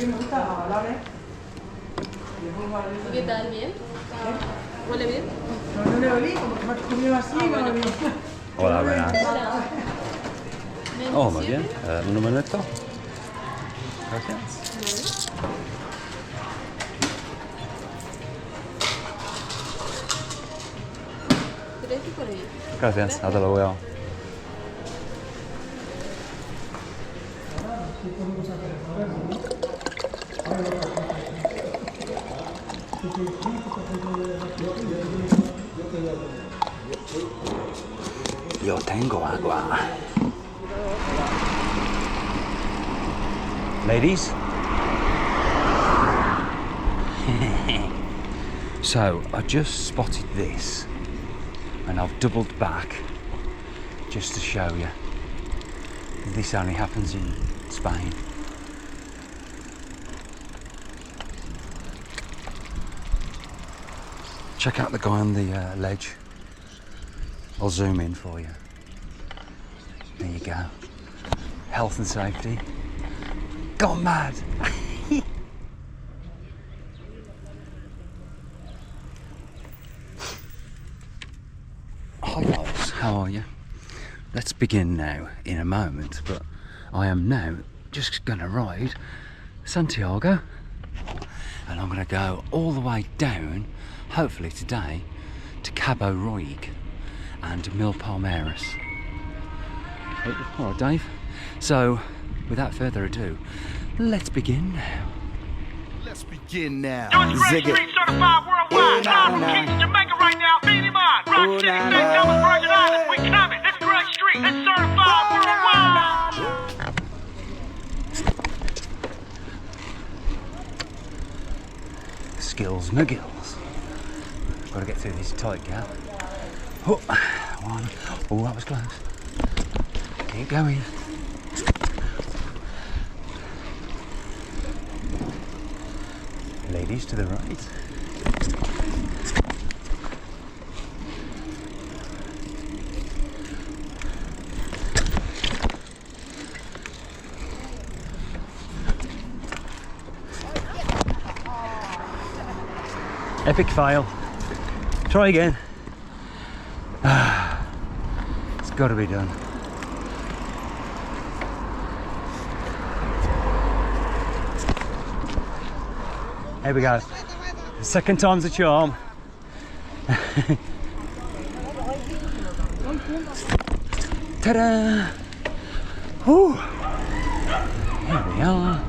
¿Y qué tal? ¿Bien? ¿Huele bien? No le olí, como que me has comido así, no me olí. Hola, buenas. Hola. Oh, muy bien. Un numerito. Gracias. ¿Quieres ir con ella? Gracias, hasta luego. Yo tengo agua. Ladies? So, I just spotted this and I've doubled back just to show you. This only happens in Spain. Check out the guy on the ledge. I'll zoom in for you. There you go. Health and safety. Gone mad. Hi guys, how are you? Let's begin now in a moment, but I am now just gonna ride Santiago and I'm gonna go all the way down, hopefully today, to Cabo Roig and Mil Palmeiras. All right, Dave. So, without further ado, let's begin now. Let's begin now. Street certified worldwide. Live from Kingston, Jamaica right now. Beanie Mind, Rock City, St. Thomas, Virgin Islands. We coming. It's Greg Street. It's certified worldwide. Skills McGills. Got to get through this tight gap. Oh, one. Oh, that was close. Keep going. Ladies to the right. Epic fail. Try again. It's got to be done. Here we go. Second time's a charm. Ta-da! Whew. Here we are.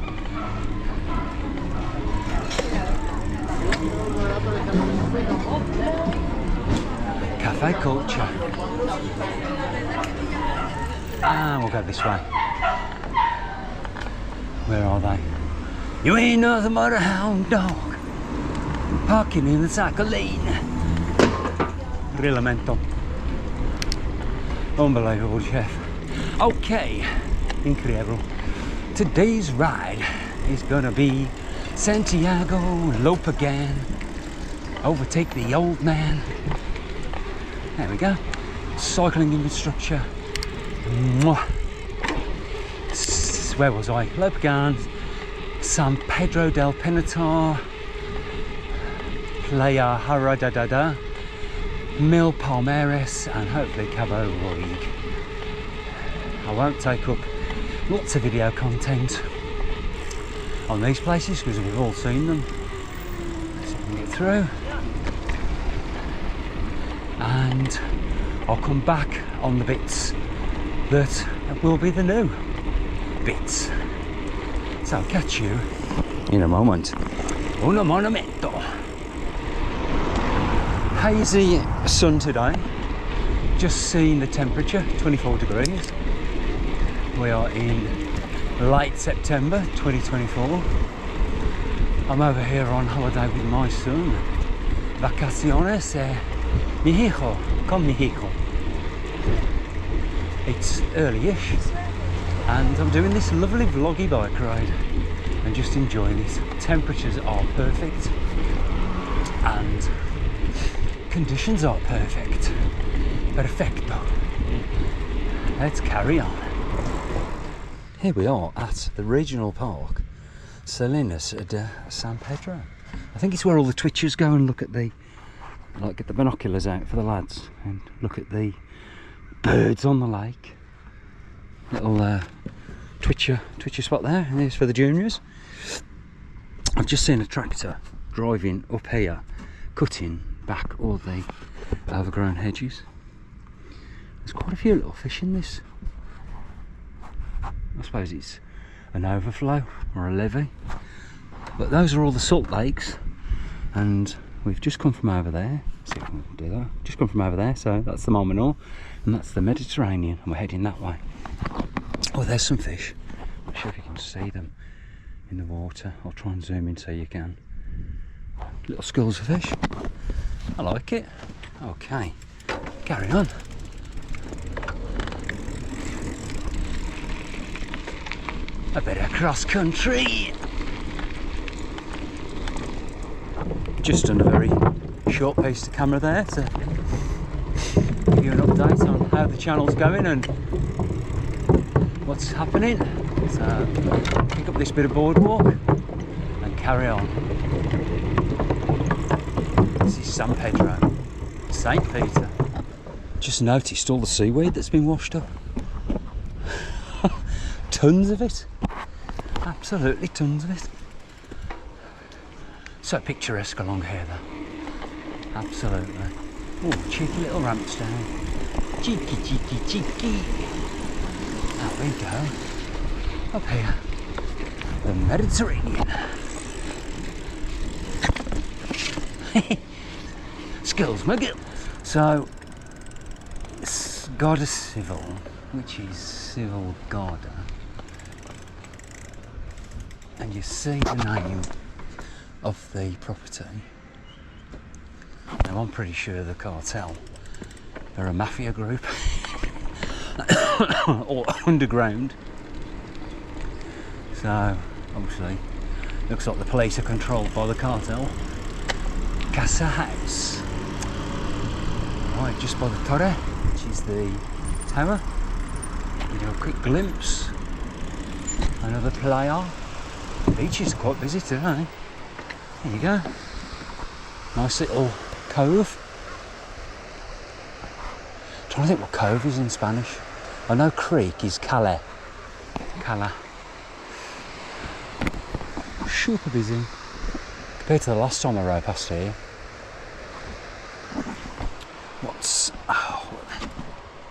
Cafe Culture. And we'll go this way. Where are they? You ain't nothing but a hound dog parking in the cycle lane. Rilamento. Unbelievable, chef. Okay, incredible. Today's ride is gonna be Santiago Lopagan. Overtake the old man. There we go. Cycling infrastructure. Mwah. Where was I? Lopagan, San Pedro del Pinatar, Playa Haradadada, Mil Palmeiras, and hopefully Cabo Roig. I won't take up lots of video content on these places because we've all seen them. So we can get through. And I'll come back on the bits that will be the new bits. So I'll catch you in a moment. Un momento. Hazy sun today. Just seen the temperature, 24 degrees. We are in late September 2024. I'm over here on holiday with my son. Vacaciones, mi hijo, con mi hijo. It's early-ish. And I'm doing this lovely vloggy bike ride and just enjoying it. Temperatures are perfect and conditions are perfect. Perfecto. Let's carry on. Here we are at the regional park Salinas de San Pedro. I think it's where all the twitchers go and look at the, like, get the binoculars out for the lads and look at the birds on the lake. Little twitcher spot there, and there's for the juniors. I've just seen a tractor driving up here, cutting back all the overgrown hedges. There's quite a few little fish in this. I suppose it's an overflow or a levee. But those are all the salt lakes, and we've just come from over there. Let's see if we can do that. Just come from over there, so that's the Marmanor, and that's the Mediterranean, and we're heading that way. Oh, there's some fish. I'm not sure if you can see them in the water. I'll try and zoom in so you can. Little schools of fish. I like it. Okay, carry on. A bit of cross country. Just done a very short piece of camera there to give you an update on how the channel's going and what's happening. So pick up this bit of boardwalk and carry on. This is San Pedro, St. Peter. Just noticed all the seaweed that's been washed up. Tons of it. Absolutely tons of it. So picturesque along here though. Absolutely. Oh, cheeky little ramps down. Cheeky. There we go. Up here, the Mediterranean. Skills McGill. So, it's Garda Civil, which is Civil Garda. And you see the name of the property. Now I'm pretty sure the cartel, they're a mafia group or underground. So obviously looks like the police are controlled by the cartel. Casa House. Right, just by the Torre, which is the tower. You do a quick glimpse. Another playa. The beach is quite busy today. There you go. Nice little cove. I'm trying to think what cove is in Spanish. I know creek is cala. Cala. Super busy. Compared to the last time I rode past here.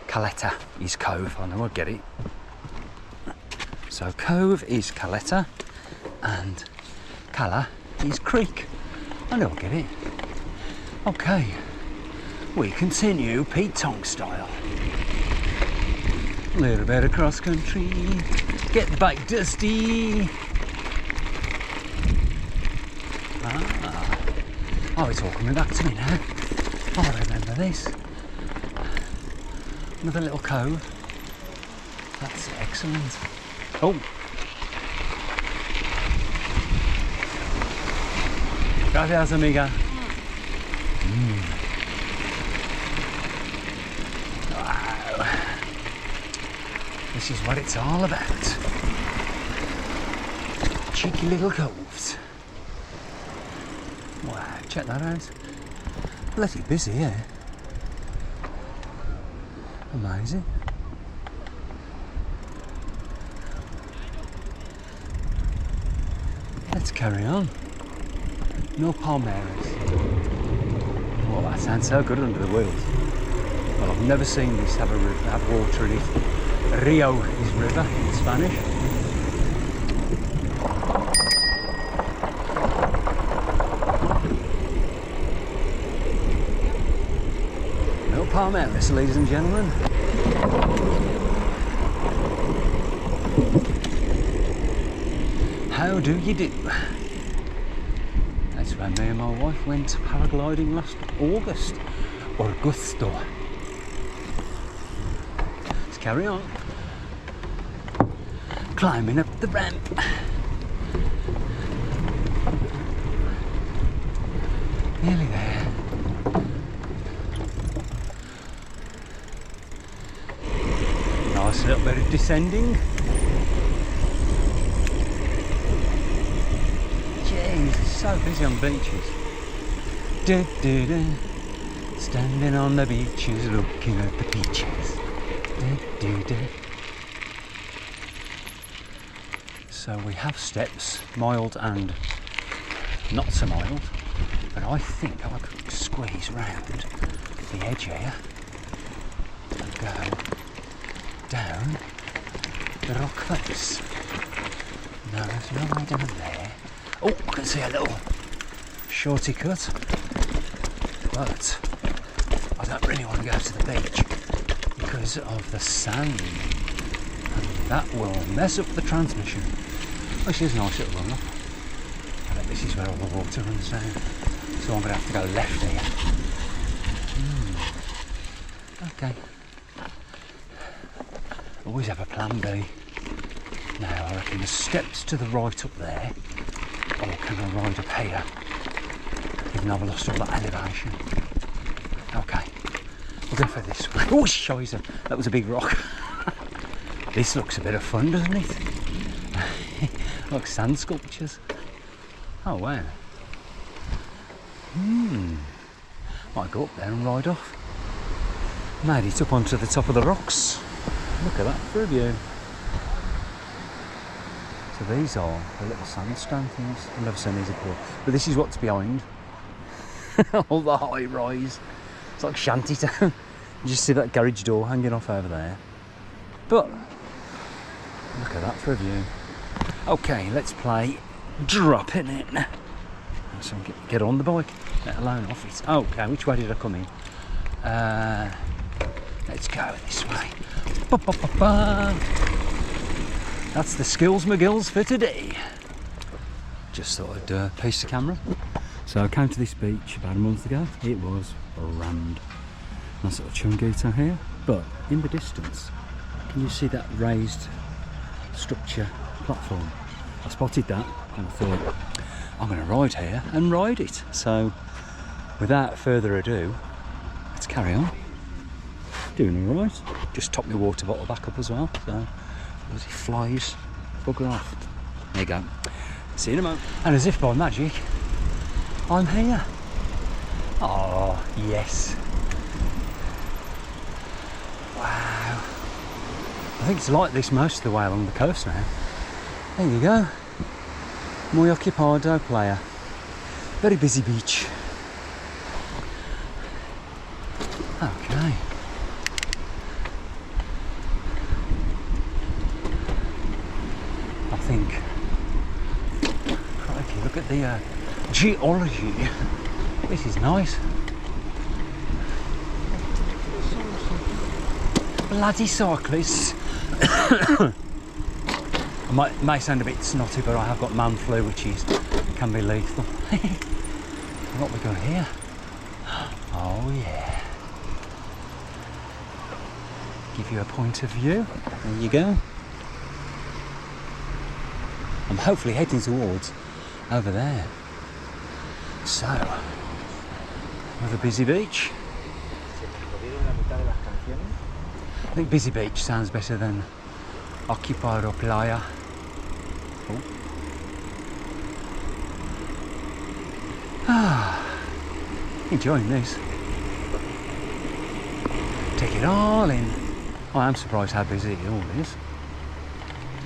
Caleta is cove. I know I get it. So cove is Caleta and Cala is creek. I know I get it. Okay, we continue Pete Tong style. A little bit of cross country, get the bike dusty. Oh, it's all coming back to me now. I remember this. Another little cove. That's excellent. Oh. Gracias, amiga. Wow. This is what it's all about. Cheeky little coves. Wow, check that out. Bloody busy here. Amazing. Let's carry on. No Palmeiras. Oh, that sounds so good under the wheels. Well, I've never seen this have water in it. Rio is river in Spanish. No Palmeiras, ladies and gentlemen. How do you do? That's where me and my wife went paragliding last August. Augusto. Let's carry on. Climbing up the ramp. Nearly there. Nice little bit of descending. things are so busy on beaches. Du, du, du. Standing on the beaches, looking at the beaches. Du, du, du. So we have steps, mild and not so mild, but I think I could squeeze round the edge here and go down the rock face. No, there's no way down there. Oh, I can see a little shorty cut, but I don't really want to go to the beach because of the sand, and that will mess up the transmission, which is a nice little run up. I bet this is where all the water runs down, so I'm going to have to go left here. Okay. Always have a plan B. Now I reckon the steps to the right up there, or can I ride up here? Even though I've lost all that elevation. Okay, we'll go for this way. Oh, shizer, that was a big rock. This looks a bit of fun, doesn't it? Like sand sculptures. Oh wow. Might go up there and ride off. Made it up onto the top of the rocks. Look at that for a view. So these are the little sandstone things. I've never seen these before. But this is what's behind. All the high rise. It's like shantytown. You just see that garage door hanging off over there. But look at that for a view. Okay, let's play drop in it. So get on the bike, let alone off it. Okay, which way did I come in? Let's go this way. Ba, ba, ba, ba. That's the Skills McGills for today. Just thought I'd pace the camera. So I came to this beach about a month ago. It was rammed. Nice little Chunguito here, but in the distance, can you see that raised structure platform? I spotted that and I thought, I'm going to ride here and ride it. So without further ado, let's carry on. Doing all right. Just top my water bottle back up as well. So as it flies, bugger off. There you go. See you in a moment. And as if by magic, I'm here. Oh yes. Wow. I think it's like this most of the way along the coast now. There you go. Muy occupado playa. Very busy beach. Okay. I think. Crikey, look at the geology. This is nice. Bloody cyclists. I may sound a bit snotty, but I have got man flu, which can be lethal. What we got here? Oh yeah. Give you a point of view. There you go. I'm hopefully heading towards over there. So, another busy beach. I think busy beach sounds better than Occupado Playa. Oh. Enjoying this. Take it all in. I am surprised how busy it all is.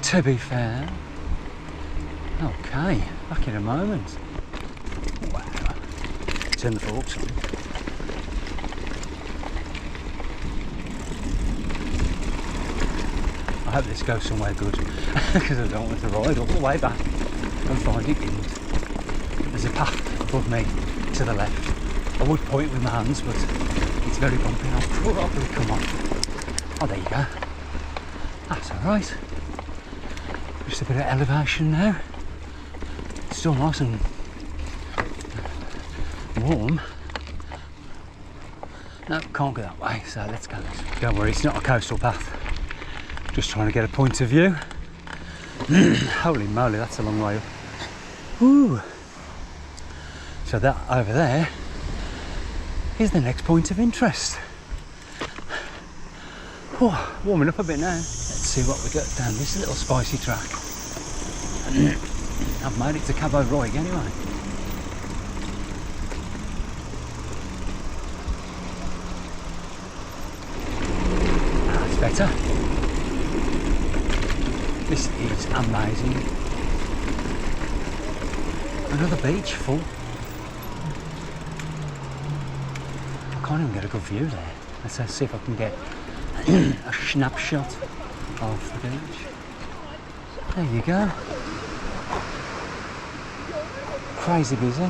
To be fair. Okay, back in a moment. Wow. Turn the forks on. I hope this goes somewhere good because I don't want to ride all the way back and find it didn't. There's a path above me to the left. I would point with my hands, but it's very bumpy. I'll probably come on. Oh, there you go. That's alright. Just a bit of elevation now. It's still nice and warm. No, can't go that way, so let's go this way. Don't worry, it's not a coastal path. Just trying to get a point of view. Holy moly, that's a long way up. Woo. So that over there is the next point of interest. Oh, warming up a bit now. Let's see what we got down this little spicy track. I've made it to Cabo Roig anyway. That's better. This is amazing. Another beach full. I can't even get a good view there. Let's see if I can get a snapshot of the beach. There you go. Crazy busy.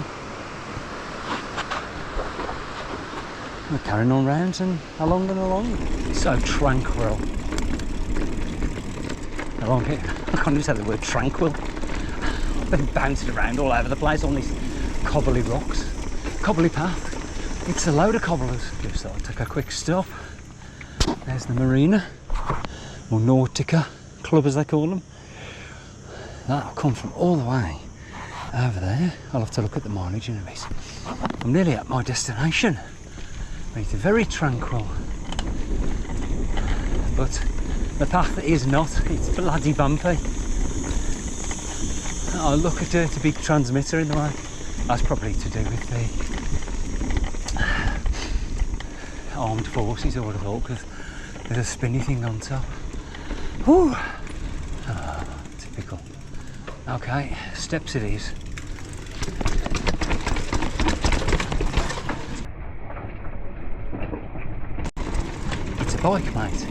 We're carrying on round and along and along. It's so tranquil. Along here, I can't even say the word tranquil. I've been bouncing around all over the place on these cobbly rocks. Cobbly path. It's a load of cobblers. Just thought I'd take a quick stop. There's the marina, or Nautica Club as they call them. That'll come from all the way over there. I'll have to look at the mileage in a bit. I'm nearly at my destination. It's very tranquil. But the path is not, it's bloody bumpy. I look at it, a big transmitter in the way. That's probably to do with the armed forces, I would have thought, because there's a spinny thing on top. Whew. Oh, typical. Okay, steps it is. It's a bike, mate.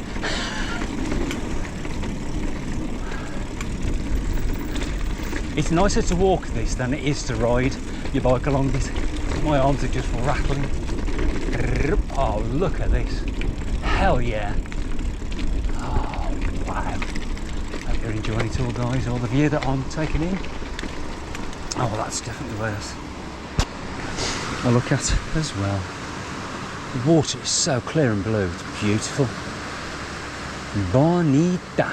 It's nicer to walk this than it is to ride your bike along it. My arms are just rattling. Oh, look at this. Hell yeah. Oh, wow. Hope you're enjoying it all, guys. All the view that I'm taking in. Oh, well, that's definitely worse. I look at as well. The water is so clear and blue. It's beautiful. Bonita.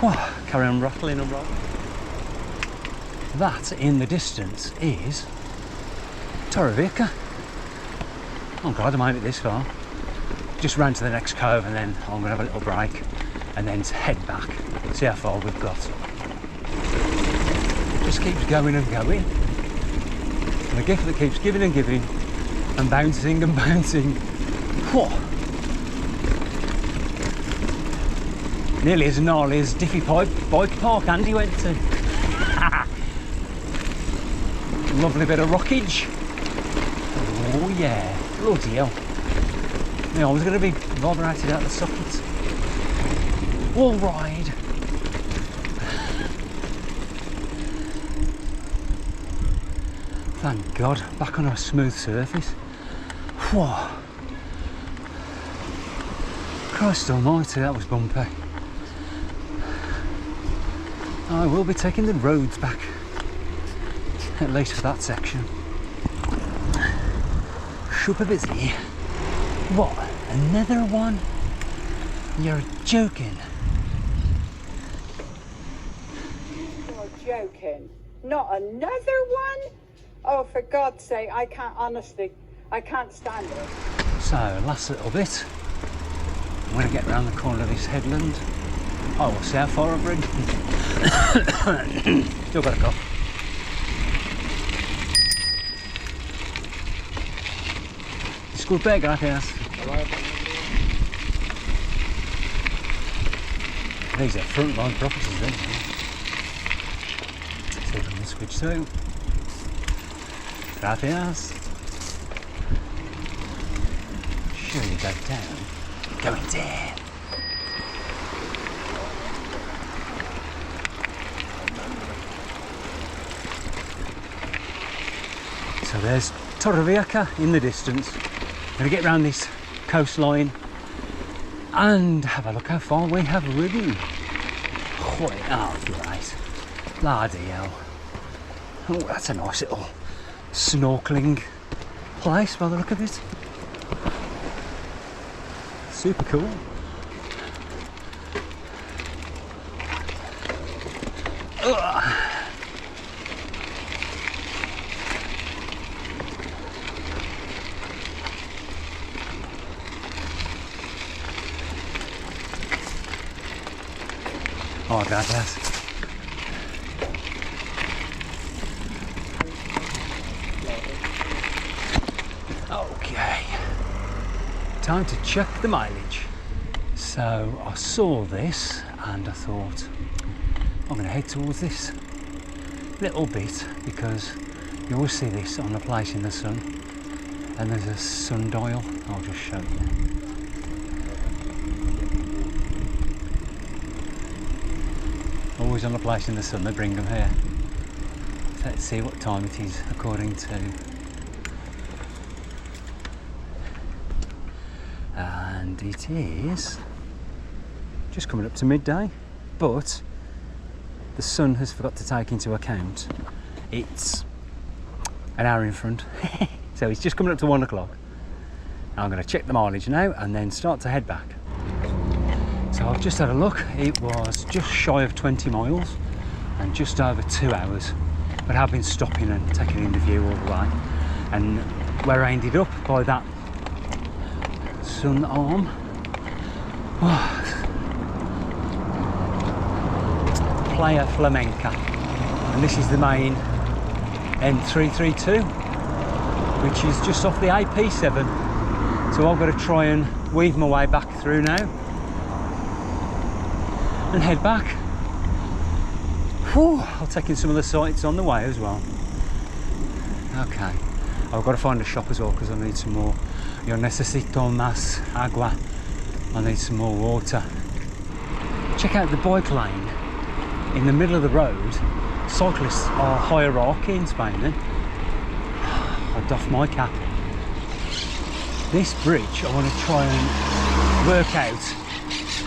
Oh, carry on rattling and rolling. That in the distance is Torrevieja. I'm glad I made it this far. Just round to the next cove and then I'm going to have a little break and then head back, see how far we've got. It just keeps going and going. And a gift that keeps giving and giving and bouncing and bouncing. Whoa. Nearly as gnarly as Diffie Bike Park Andy went to. Lovely bit of rockage. Oh yeah, bloody hell. You know, I was going to be vibrated out the sockets. All ride. Thank God, back on a smooth surface. Whoa. Christ almighty, that was bumpy. I will be taking the roads back. At least for that section. Super busy. What? Another one? You're joking. You're joking. Not another one? Oh, for God's sake, I can't, honestly, I can't stand it. So, last little bit. I'm going to get round the corner of this headland. Oh, we'll see how far I've ridden. Still got a cough. Disculpe, gracias. These are frontline properties then. See if I can switch to. Gracias. Sure you go down. Going down. So there's Torrevieja in the distance. I'm going to get round this coastline and have a look how far we have ridden. Oh, right. Bloody hell. Oh, that's a nice little snorkeling place by the look of it. Super cool. Ugh. Oh, gracias. time to check the mileage. So I saw this and I thought I'm going to head towards this little bit because you always see this on a place in the sun, and there's a sundial. I'll just show you. Always on a place in the sun, they bring them here. Let's see what time it is according to. And it is just coming up to midday, but the sun has forgot to take into account it's an hour in front. So it's just coming up to 1 o'clock. I'm going to check the mileage now and then start to head back. So I've just had a look. It was just shy of 20 miles and just over 2 hours. But I've been stopping and taking in the view all the way. And where I ended up by that sun arm. Playa Flamenca. And this is the main N332, which is just off the AP7. So I've got to try and weave my way back through now and head back. Whew, I'll take in some of the sights on the way as well. Okay, I've got to find a shop as well because I need some more. Yo necesito más agua. I need some more water. Check out the bike lane in the middle of the road. Cyclists are hierarchy in Spain then. I doff my cap. This bridge, I want to try and work out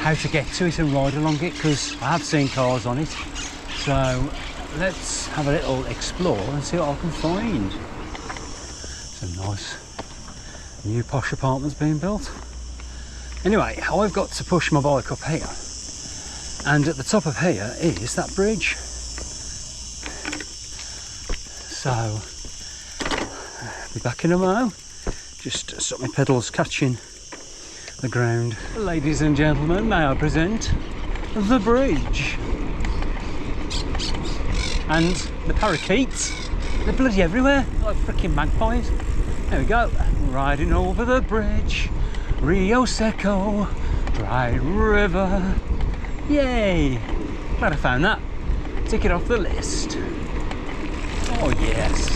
how to get to it and ride along it because I have seen cars on it. So let's have a little explore and see what I can find. Some nice new posh apartments being built. Anyway, I've got to push my bike up here, and at the top of here is that bridge. So be back in a mo. Just stop my pedals catching the ground. Ladies and gentlemen, may I present the bridge. And the parakeets, they're bloody everywhere, like freaking magpies. There we go, riding over the bridge. Rio Seco, dry river. Yay! Glad I found that. Tick it off the list. Oh yes,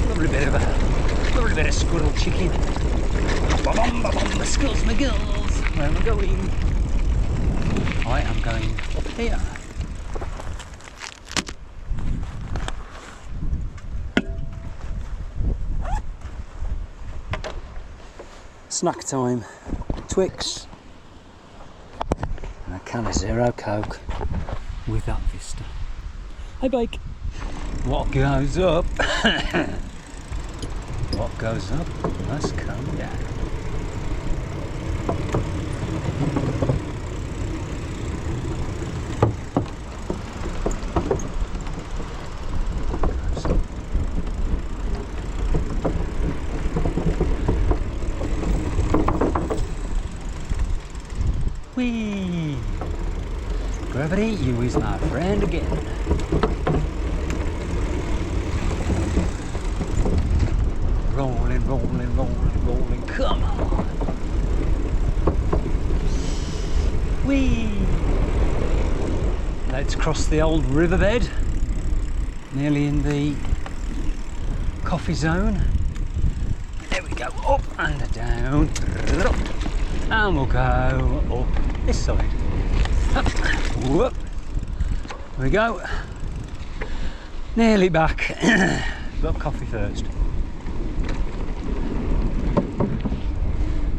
lovely bit of squirrel chicken. The skulls my girls. Where am I going? I am going up here. Snack time. Twix and a can of Zero Coke with that vista. Hey bike. What goes up? What goes up must come down. Whee! Gravity, you is my friend again. Rolling, rolling, rolling, rolling, come on! Whee! Let's cross the old riverbed, nearly in the coffee zone. There we go, up and down, and we'll go up this side. Up. Whoop. There we go. Nearly back. Got coffee first.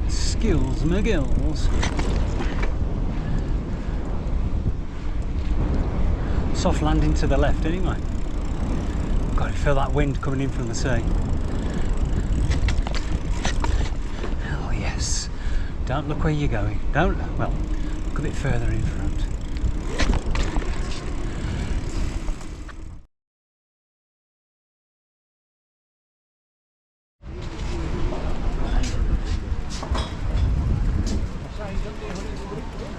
Skills McGills. Soft landing to the left anyway. Got to feel that wind coming in from the sea. Oh yes. Don't look where you're going. Don't, well, look a bit further in front.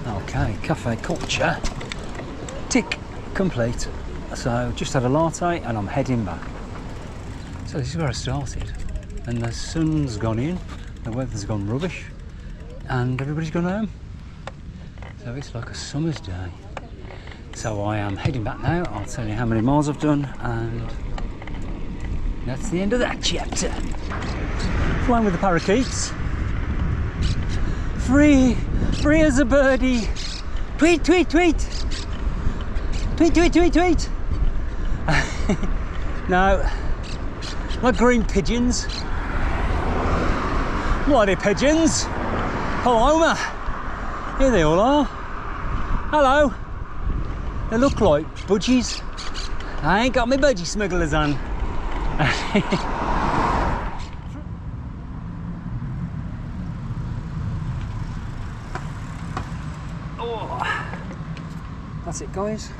Okay, cafe culture. Tick, complete. So just had a latte and I'm heading back. So this is where I started. And the sun's gone in, the weather's gone rubbish. and everybody's gone home. So it's like a summer's day. So I am heading back now. I'll tell you how many miles I've done, and that's the end of that chapter. Flying with the parakeets. Free as a birdie. Tweet, tweet, tweet. Tweet, tweet, tweet, tweet. No, not green pigeons. Bloody pigeons. Paloma. Here they all are. Hello. They look like budgies. I ain't got my budgie smugglers on. Oh, that's it, guys.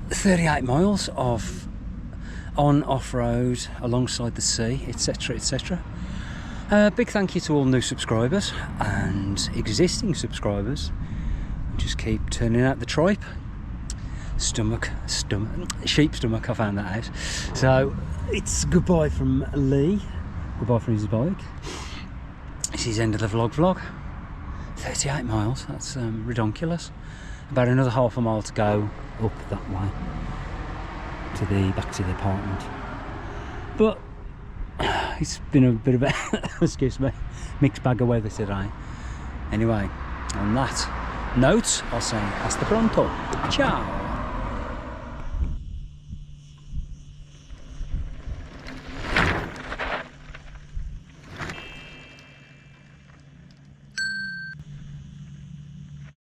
38 miles of off-road alongside the sea, etc, etc. Big thank you to all new subscribers and existing subscribers. Just keep turning out the tripe. Sheep stomach, I found that out. So it's goodbye from Lee, goodbye from his bike. This is end of the vlog. 38 miles, that's redonkulous. About another half a mile to go up that way back to the apartment. But it's been a bit of a excuse me, mixed bag of weather today. Anyway, on that note, I'll say hasta pronto. Ciao.